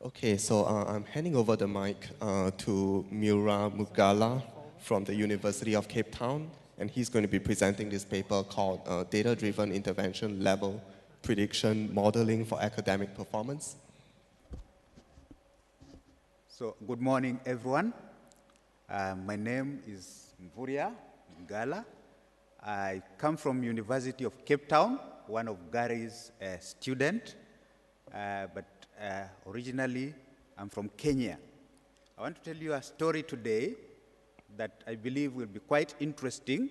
Okay, so I'm handing over the mic to Mvurya Mgala from the University of Cape Town, and he's going to be presenting this paper called Data-Driven Intervention Level Prediction Modeling for Academic Performance. So, good morning, everyone. My name is Mvurya Mgala. I come from University of Cape Town, one of Gary's students, but originally I'm from Kenya. I want to tell you a story today that I believe will be quite interesting.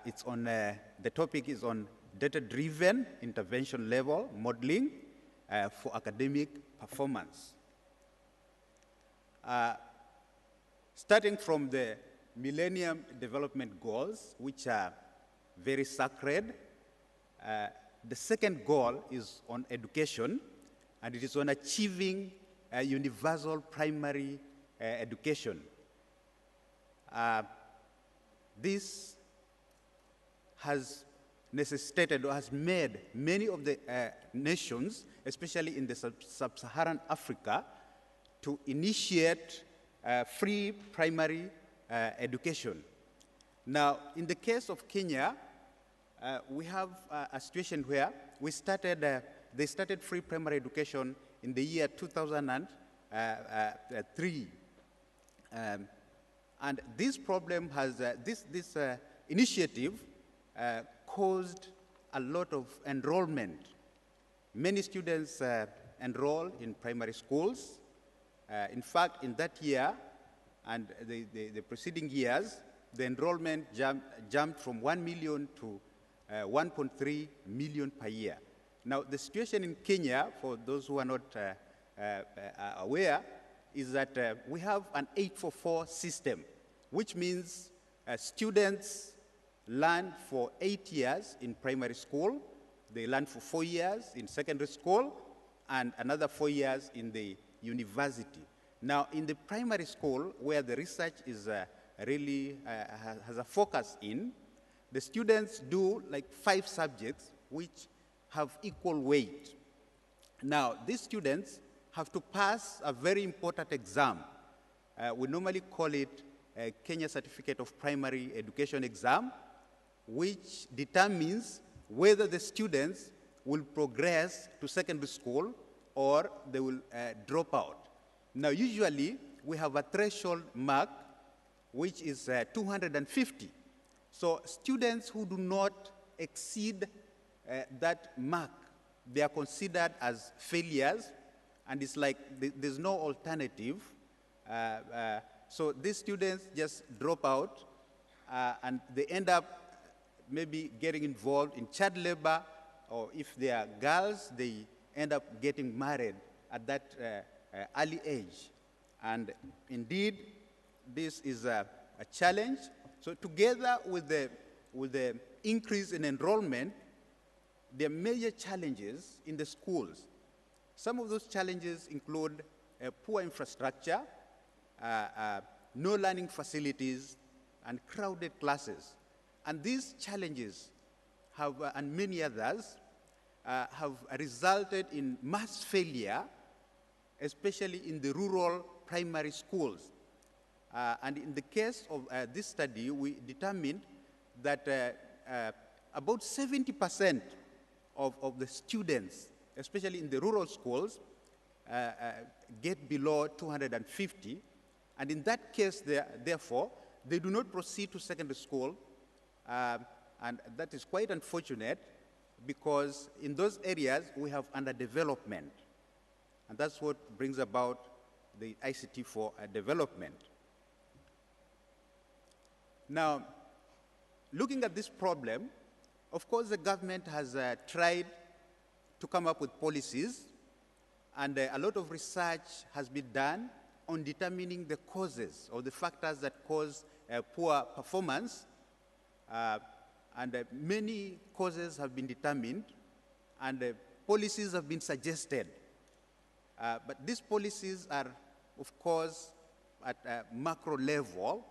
It's on, the topic is on data-driven intervention level modeling for academic performance. Starting from the Millennium Development Goals, which are very sacred, the second goal is on education, and it is on achieving universal primary education. This has necessitated or has made many of the nations, especially in the sub-Saharan Africa, to initiate free primary education. Now, in the case of Kenya, we have a situation where they started free primary education in the year 2003. And this problem has, this initiative caused a lot of enrollment. Many students enroll in primary schools. In fact, in that year and the preceding years, the enrollment jumped from 1 million to 1.3 million per year. Now, the situation in Kenya, for those who are not aware, is that we have an 844 system, which means students learn for 8 years in primary school, they learn for 4 years in secondary school, and another 4 years in the university. Now, in the primary school, where the research is really has a focus in, the students do like 5 subjects which have equal weight. Now, these students have to pass a very important exam. We normally call it a Kenya Certificate of Primary Education exam, which determines whether the students will progress to secondary school or they will drop out. Now, usually, we have a threshold mark, which is 250. So students who do not exceed that mark, they are considered as failures, and it's like there's no alternative. So these students just drop out, and they end up maybe getting involved in child labor, or if they are girls, they end up getting married at that early age. And indeed, this is a challenge. So together with the increase in enrollment, there are major challenges in the schools. Some of those challenges include poor infrastructure, no learning facilities, and crowded classes. And these challenges have, and many others, have resulted in mass failure, especially in the rural primary schools. And in the case of this study, we determined that about 70% of the students, especially in the rural schools, get below 250. And in that case, therefore, they do not proceed to secondary school. And that is quite unfortunate, because in those areas, we have underdevelopment. And that's what brings about the ICT for development. Now, looking at this problem, of course, the government has tried to come up with policies, and a lot of research has been done on determining the causes or the factors that cause poor performance. And many causes have been determined, and policies have been suggested. But these policies are, of course, at a macro level.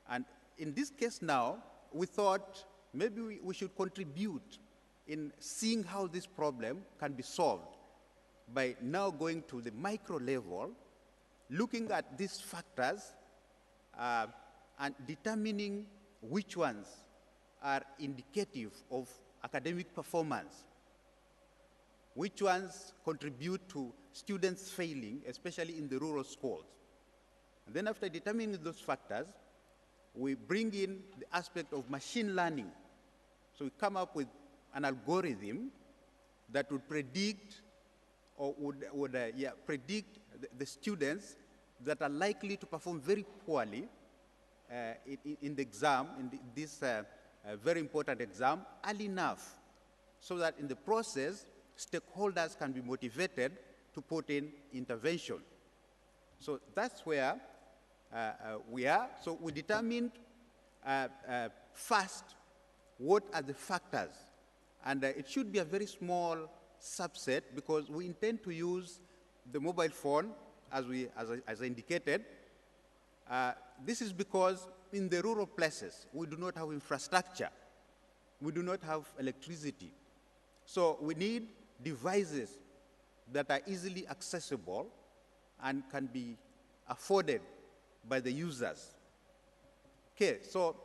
And in this case now, we thought maybe we should contribute in seeing how this problem can be solved. by now going to the micro level, looking at these factors and determining which ones are indicative of academic performance, which ones contribute to students failing, especially in the rural schools. And then after determining those factors, we bring in the aspect of machine learning. So we come up with an algorithm that would predict or would predict the students that are likely to perform very poorly in the exam, in this very important exam, early enough, so that in the process, stakeholders can be motivated to put in intervention. So that's where we are. So we determined first what are the factors. And it should be a very small subset because we intend to use the mobile phone as I indicated. This is because in the rural places, we do not have infrastructure. We do not have electricity. So we need devices that are easily accessible and can be afforded by the users. Okay, so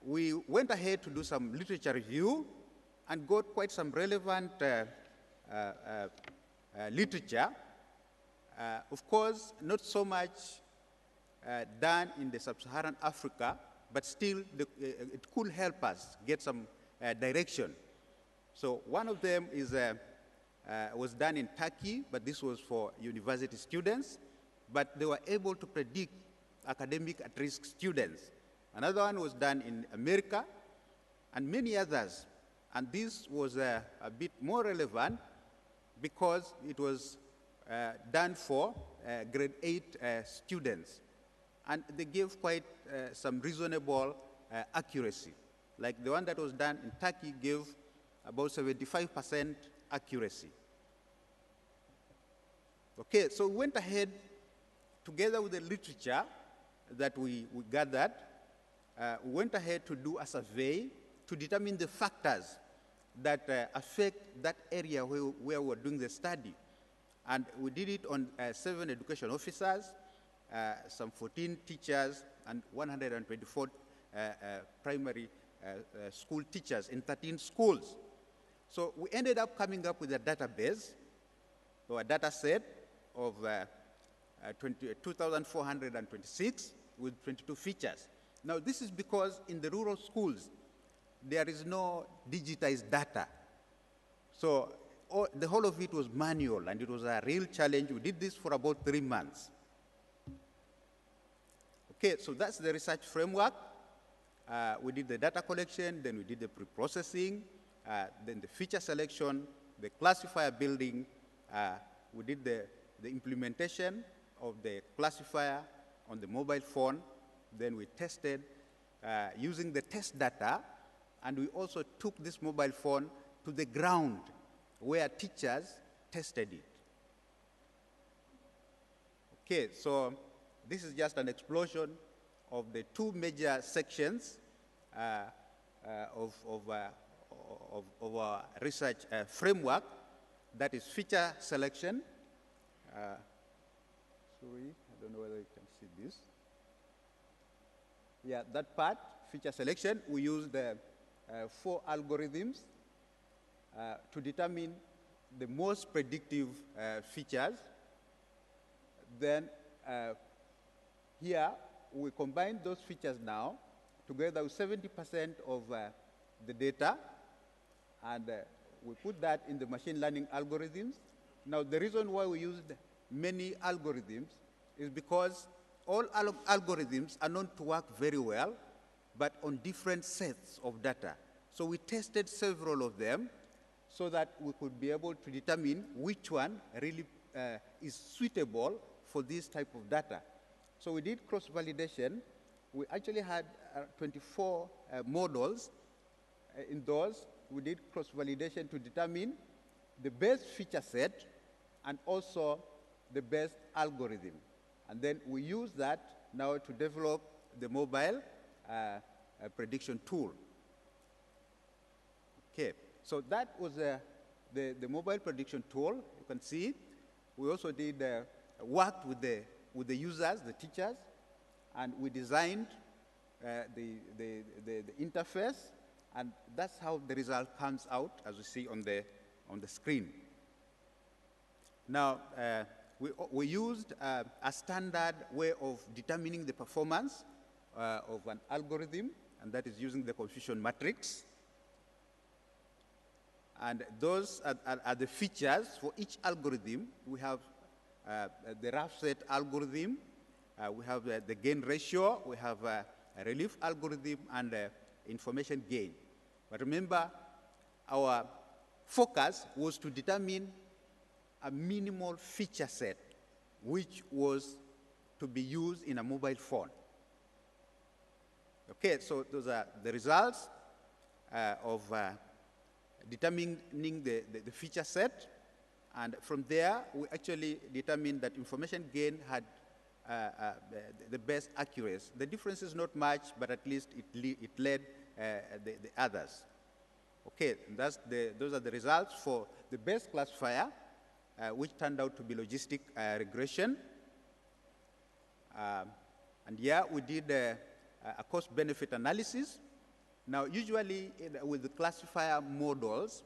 we went ahead to do some literature review and got quite some relevant literature. Of course, not so much done in the sub-Saharan Africa, but still it could help us get some direction. So one of them is, was done in Turkey, but this was for university students, but they were able to predict academic at-risk students. Another one was done in America, and many others. And this was a bit more relevant because it was done for grade 8 students. And they gave quite some reasonable accuracy. Like the one that was done in Turkey gave about 75% accuracy. Okay, so we went ahead together with the literature that we gathered. We went ahead to do a survey to determine the factors that affect that area where we're doing the study. And we did it on 7 education officers, some 14 teachers, and 124 primary school teachers in 13 schools. So we ended up coming up with a database, or a data set of 2,426 with 22 features. Now this is because in the rural schools, there is no digitized data. So the whole of it was manual, and it was a real challenge. We did this for about 3 months. Okay, so that's the research framework. We did the data collection, then we did the pre-processing, then the feature selection, the classifier building. We did the implementation of the classifier on the mobile phone. Then we tested using the test data, and we also took this mobile phone to the ground where teachers tested it. Okay, so this is just an explosion of the 2 major sections of our research framework, that is feature selection. Sorry, I don't know whether you can see this. Yeah, that part, feature selection, we used 4 algorithms to determine the most predictive features. Then here, we combine those features now together with 70% of the data, and we put that in the machine learning algorithms. Now, the reason why we used many algorithms is because all algorithms are known to work very well, but on different sets of data. So we tested several of them so that we could be able to determine which one really is suitable for this type of data. So we did cross-validation. We actually had 24 models. In those, we did cross-validation to determine the best feature set and also the best algorithm. And then we use that now to develop the mobile prediction tool. Okay, so that was the mobile prediction tool, you can see. We also did work with the users, the teachers, and we designed the interface, and that's how the result comes out, as we see on the screen. Now, we used a standard way of determining the performance of an algorithm, and that is using the confusion matrix. And those are the features for each algorithm. We have the rough set algorithm, we have the gain ratio, we have a relief algorithm, and information gain. But remember, our focus was to determine a minimal feature set, which was to be used in a mobile phone. Okay, so those are the results of determining the feature set. And from there, we actually determined that information gain had the best accuracy. The difference is not much, but at least it led the others. Okay, and those are the results for the best classifier, which turned out to be logistic regression. And yeah, we did a cost-benefit analysis. Now, usually with the classifier models,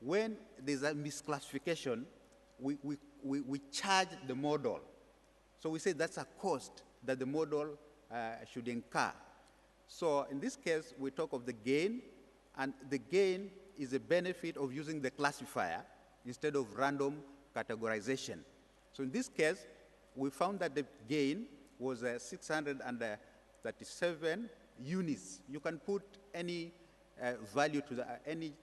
when there's a misclassification, we charge the model. So we say that's a cost that the model should incur. So in this case, we talk of the gain, and the gain is a benefit of using the classifier instead of random categorization. So in this case, we found that the gain was 637 units. You can put any value to that, any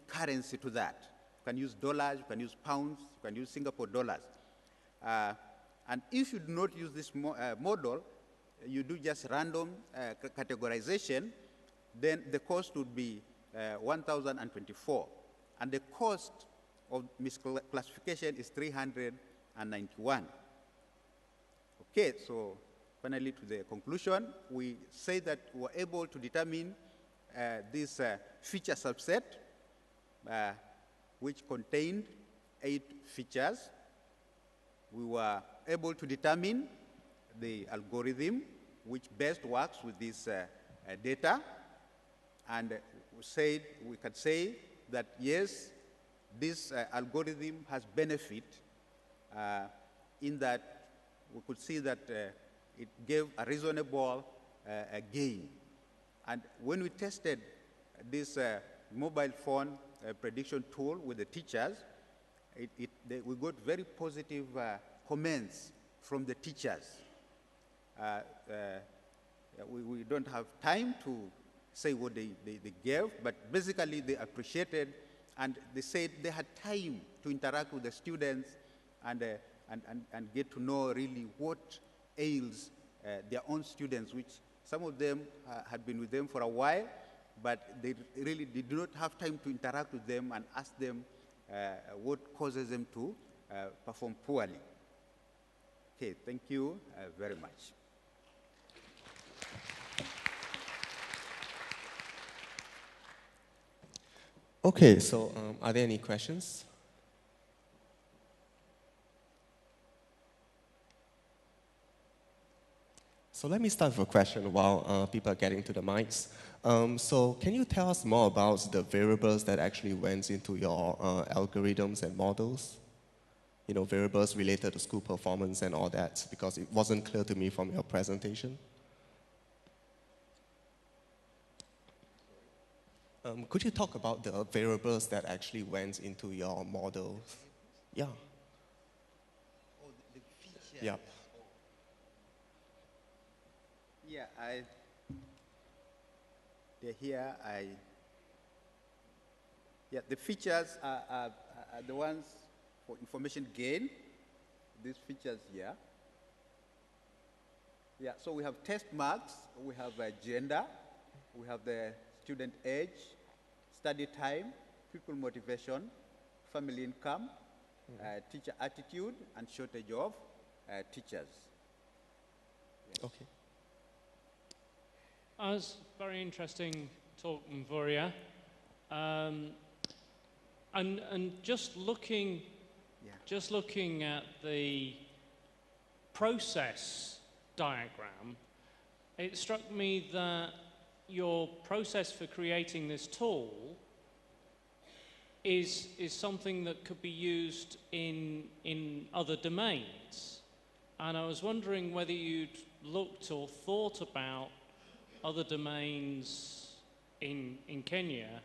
currency to that. You can use dollars, you can use pounds, you can use Singapore dollars. And if you do not use this model, you do just random categorization, then the cost would be 1,024. And the cost of misclassification is 391. Okay, so finally to the conclusion, we say that we were able to determine this feature subset, which contained 8 features. We were able to determine the algorithm which best works with this data, and we can say that yes, this algorithm has benefit in that we could see that it gave a reasonable gain. And when we tested this mobile phone prediction tool with the teachers, we got very positive comments from the teachers. We don't have time to say what they gave, but basically they appreciated, and they said they had time to interact with the students and get to know really what ails their own students, which some of them had been with them for a while, but they really did not have time to interact with them and ask them what causes them to perform poorly. Okay, thank you very much. Okay, so are there any questions? So let me start with a question while people are getting to the mics. So can you tell us more about the variables that actually went into your algorithms and models? You know, variables related to school performance and all that, because it wasn't clear to me from your presentation. Could you talk about the variables that actually went into your models? Yeah. Oh, the features. Yeah. Yeah, they're here. Yeah, the features are the ones for information gain. These features here. Yeah, so we have test marks, we have gender, we have the student age, study time, pupil motivation, family income, teacher attitude, and shortage of teachers. Yes. Okay. That was very interesting talk, Mvurya. And just looking at the process diagram, it struck me that your process for creating this tool is something that could be used in other domains. And I was wondering whether you'd looked or thought about other domains in Kenya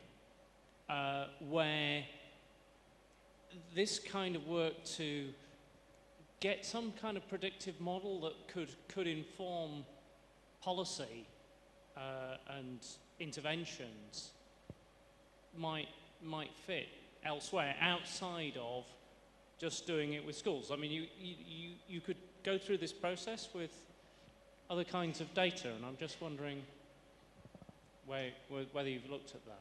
where this kind of work to get some kind of predictive model that could inform policy and interventions might fit elsewhere outside of just doing it with schools. I mean, you could go through this process with other kinds of data, and I'm just wondering whether you've looked at that.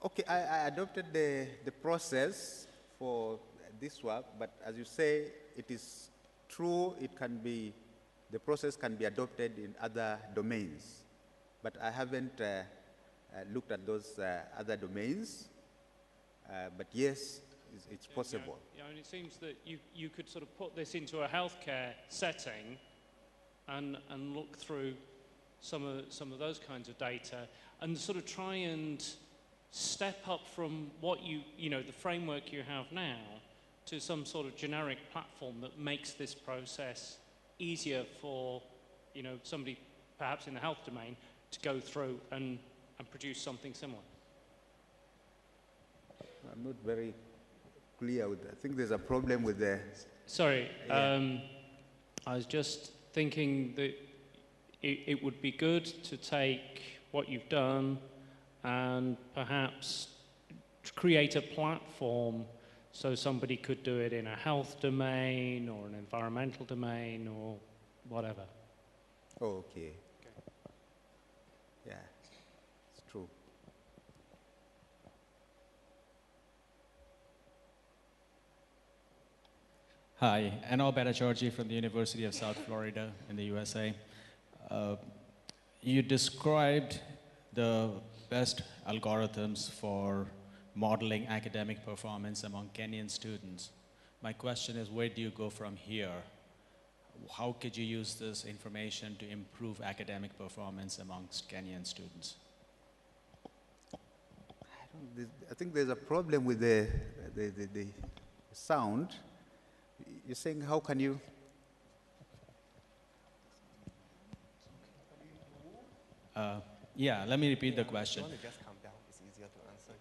Okay, I adopted the process for this work, but as you say, it is true, the process can be adopted in other domains. But I haven't looked at those other domains, but yes, it's possible. Yeah, and it seems that you could sort of put this into a healthcare setting and look through some of those kinds of data and sort of try and step up from what the framework you have now to some sort of generic platform that makes this process easier for somebody perhaps in the health domain to go through and produce something similar. I'm not very clear with that. I think there's a problem with the... Sorry, I was just thinking that it would be good to take what you've done and perhaps create a platform so somebody could do it in a health domain or an environmental domain or whatever. Oh, okay. Yeah, it's true. Hi, Anil Bhattacharjee from the University of South Florida in the USA. You described the best algorithms for modeling academic performance among Kenyan students. My question is, where do you go from here? How could you use this information to improve academic performance amongst Kenyan students? I think there's a problem with the sound. You're saying, how can you? Yeah, let me repeat the question. You want to just calm down? It's easier to answer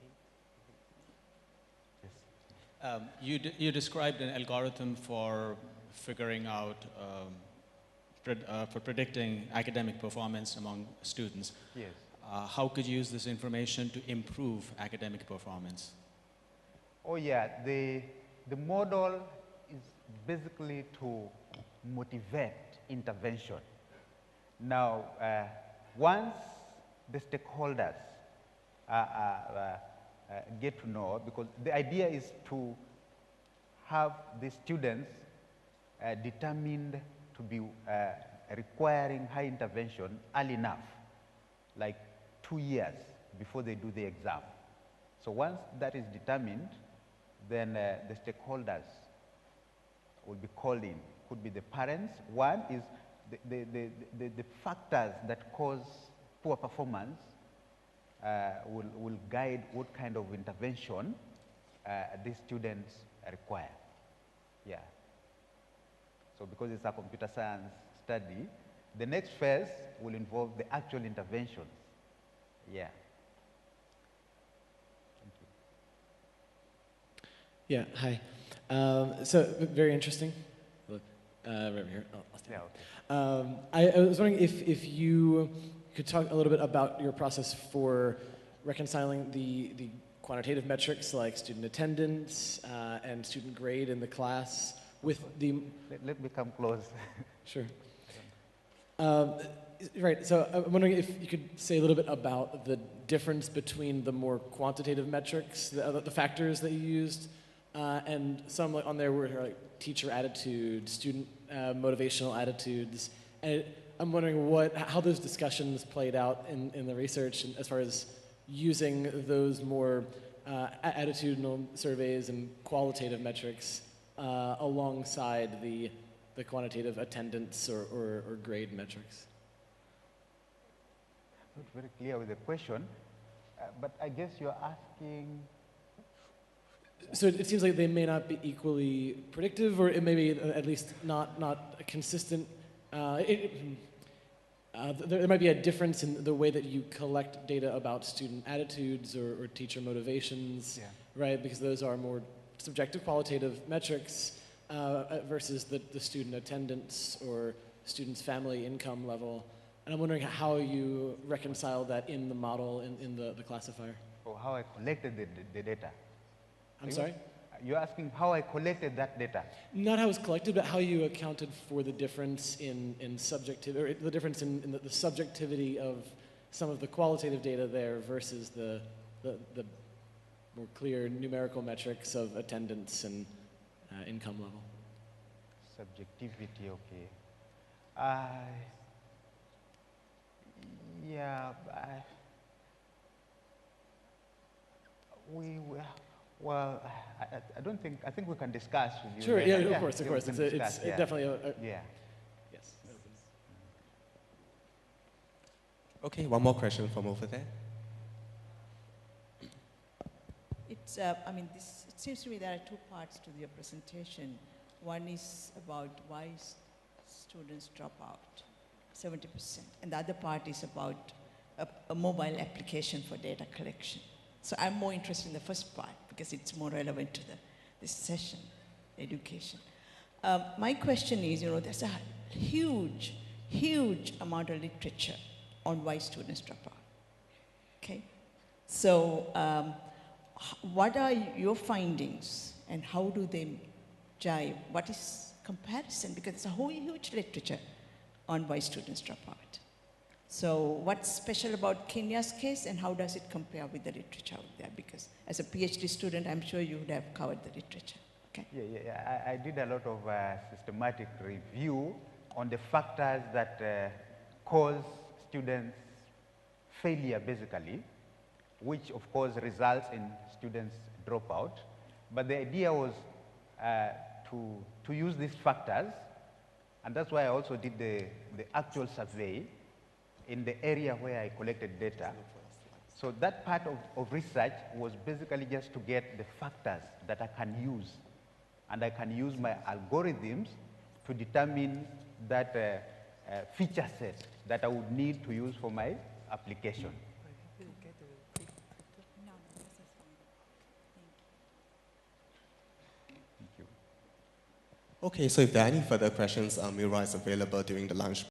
him. You described an algorithm for figuring out, for predicting academic performance among students. Yes. How could you use this information to improve academic performance? Oh yeah, the model is basically to motivate intervention. Now, once the stakeholders get to know, because the idea is to have the students determined to be requiring high intervention early enough, like 2 years before they do the exam. So once that is determined, then the stakeholders will be called in. Could be the parents. One is the factors that cause poor performance will guide what kind of intervention these students require. Yeah. So because it's a computer science study, the next phase will involve the actual interventions. Yeah. Yeah, hi. So very interesting. Right here. Oh, Yeah, okay. I was wondering if you could talk a little bit about your process for reconciling the quantitative metrics like student attendance and student grade in the class with the... Let me come close. Sure. Right, so I'm wondering if you could say a little bit about the difference between the more quantitative metrics, the factors that you used, and some on there were like teacher attitude, student motivational attitudes. And I'm wondering how those discussions played out in the research, and as far as using those more attitudinal surveys and qualitative metrics alongside the quantitative attendance or grade metrics? Not very clear with the question, but I guess you're asking. So it seems like they may not be equally predictive, or it may be at least not consistent. There might be a difference in the way that you collect data about student attitudes or teacher motivations, right? Because those are more subjective qualitative metrics versus the student attendance or student's family income level. And I'm wondering how you reconcile that in the model, in the classifier. Or how I collected the data. I'm sorry? You're asking how I collected that data? Not how it was collected, but how you accounted for the difference in subjectivity, or the difference in the subjectivity of some of the qualitative data there versus the more clear numerical metrics of attendance and income level. Subjectivity, okay. Well, I don't think, I think we can discuss with you. Sure, later. yeah, of course. It's definitely yeah. Yes. Okay, one more question from over there. It's, I mean, it seems to me there are two parts to your presentation. One is about why students drop out, 70%. And the other part is about a mobile application for data collection. So I'm more interested in the first part because it's more relevant to this session, education. My question is, there's a huge amount of literature on why students drop out, okay? So what are your findings and how do they jive? What is comparison? Because there's a whole huge literature on why students drop out. So what's special about Kenya's case and how does it compare with the literature out there? Because as a PhD student, I'm sure you would have covered the literature. Okay. Yeah. I did a lot of systematic review on the factors that cause students' failure, basically, which of course results in students' dropout. But the idea was to use these factors, and that's why I also did the actual survey in the area where I collected data. So that part of research was basically just to get the factors that I can use. And I can use my algorithms to determine that feature set that I would need to use for my application. Okay, so if there are any further questions, Mvurya is available during the lunch